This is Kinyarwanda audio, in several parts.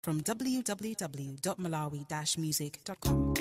from www.malawi-music.com.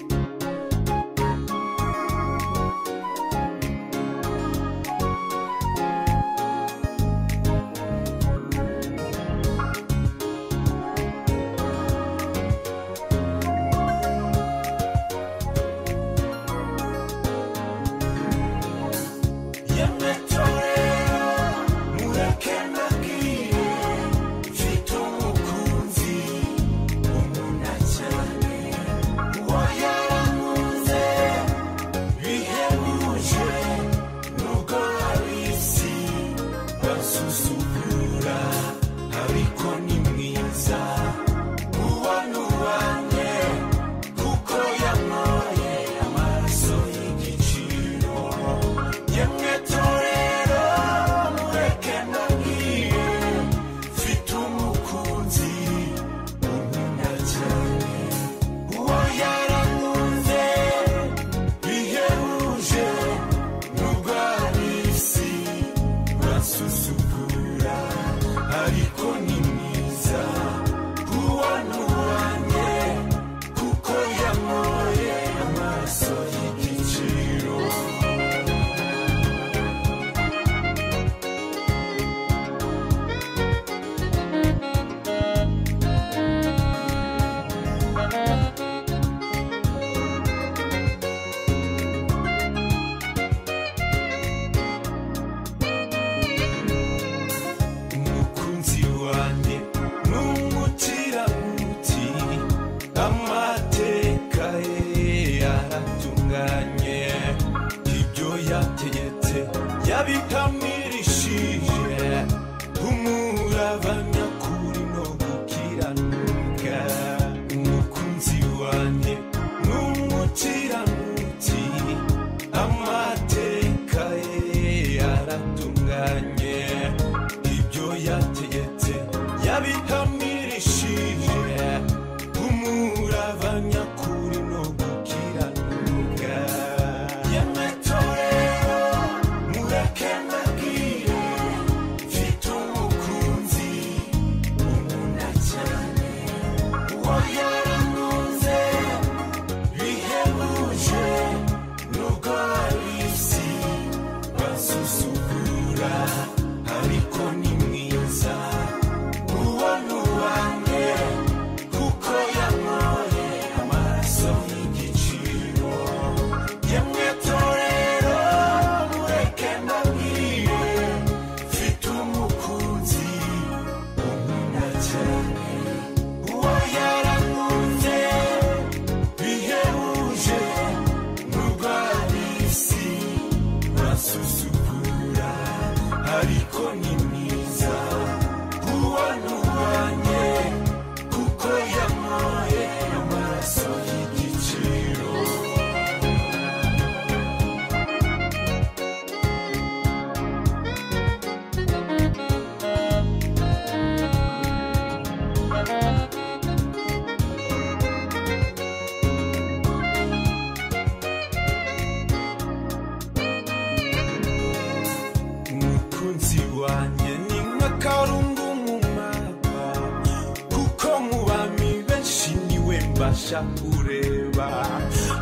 ureba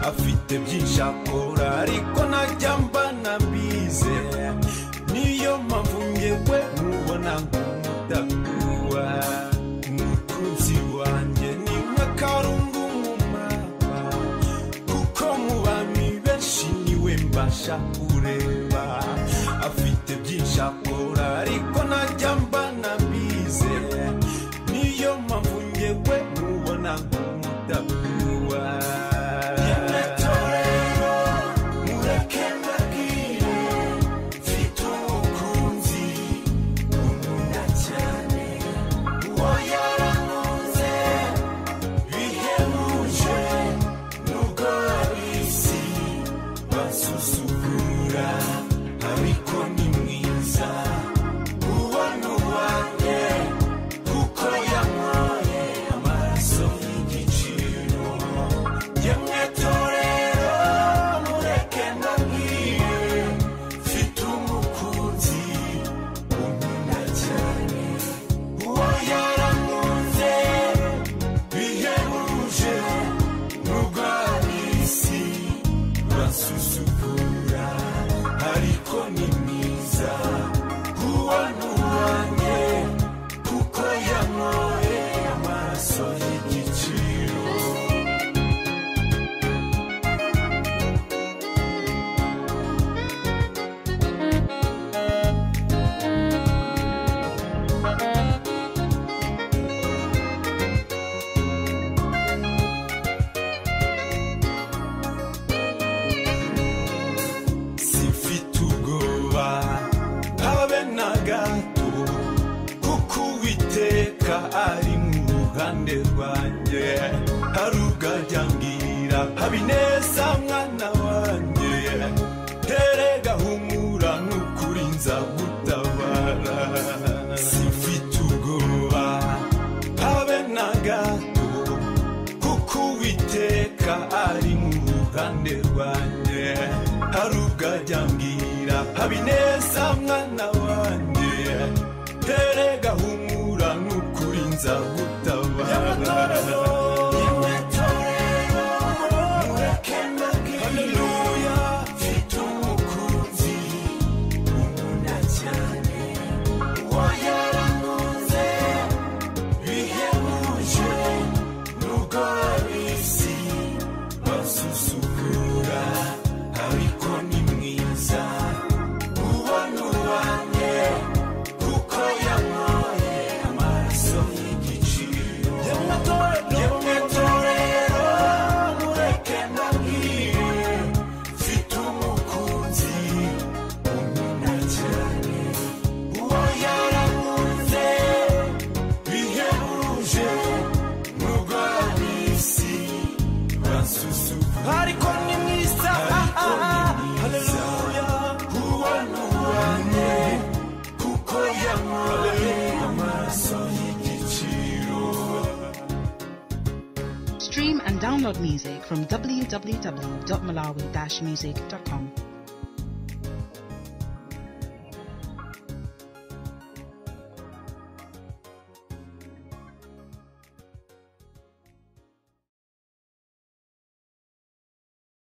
afite byinshi akora ariko najyamba nabize niyo mpamvu ngewe mubona nk'umudakuwa umukunzi wanjye ni nk'akarungu mu mapa kuko mu bami benshi niwe mbasha kureba afite byinshi akora ariko najyamba nabize niyo mpamvu ngewe mubona nk'umudakuwa Kuko ya moye amaso y'igi ruhande rwanjye hari ubwajyangira habineza mwana wanjye erega humura n'ukuri nzagutabara simfite ubwoba habe na gato kuko Uwiteka ari mu ruhande rwanjye hari ubwajyangira habineza mwana wanjye erega humura n'ukuri nzagutabara Stream and download music from www.malawi-music.com.